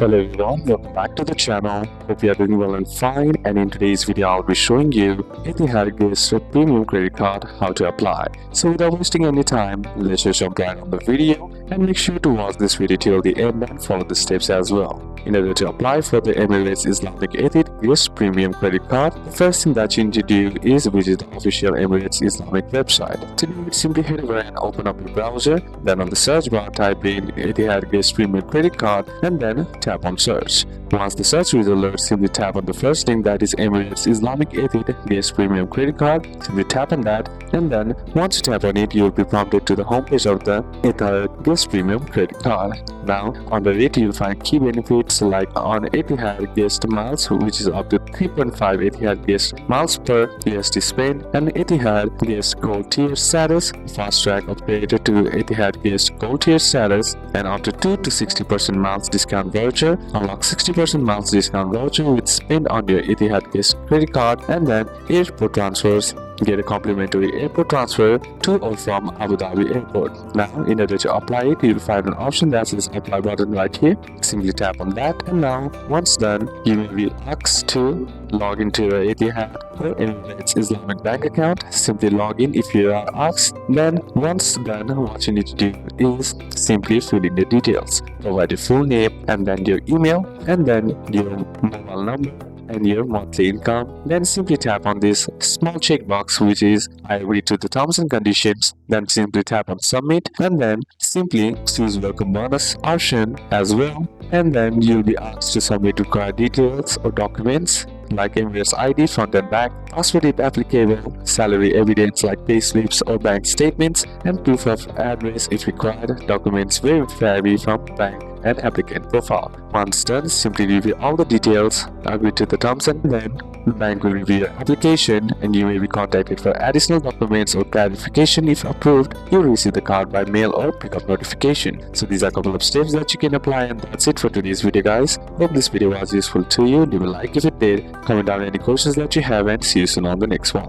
Hello everyone, welcome back to the channel. Hope you are doing well and fine, and in today's video I'll be showing you Etihad Guest Premium Credit Card, how to apply. So without wasting any time, let's just jump right on the video and make sure to watch this video till the end and follow the steps as well. In order to apply for the Emirates Islamic Etihad Guest Premium Credit Card, the first thing that you need to do is visit the official Emirates Islamic website. To do it, simply head over and open up your browser, then on the search bar type in Etihad Guest Premium Credit Card and then tap on search. Once the search result alerts, simply tap on the first link, that is Emirates Islamic Etihad Guest Premium Credit Card. Simply tap on that, and then once you tap on it, you will be prompted to the homepage of the Etihad Guest Premium Credit Card. Now, under it, you will find key benefits like on Etihad Guest Miles, which is up to 3.5 Etihad Guest Miles per USD spend, and Etihad Guest Gold Tier status, fast track upgrade to Etihad Guest Gold Tier status, and up to 2 to 60% miles discount voucher, unlock 60% miles discount voucher with spend on your Etihad Guest credit card, and then airport transfers. Get a complimentary airport transfer to or from Abu Dhabi Airport. Now, in order to apply it, you'll find an option that says apply button right here. Simply tap on that, and now, once done, you will be asked to log into your Etihad or Emirates Islamic bank account. Simply log in if you are asked. Then, once done, what you need to do is simply fill in the details. Provide your full name, and then your email, and then your mobile number and your monthly income. Then simply tap on this small checkbox, which is I agree to the terms and conditions. Then simply tap on submit, and then simply choose welcome bonus option as well, and then you'll be asked to submit required details or documents like Emirates ID front and back, passport if applicable, salary evidence like payslips or bank statements, and proof of address if required. Documents vary from bank and applicant profile. Once done, simply review all the details, agree to the terms, and then the bank will review your application, and you may be contacted for additional documents or clarification. If approved, you'll receive the card by mail or pickup notification. So these are a couple of steps that you can apply, and that's it for today's video, guys. Hope this video was useful to you. Leave a like if it did, comment down any questions that you have, and see you soon on the next one.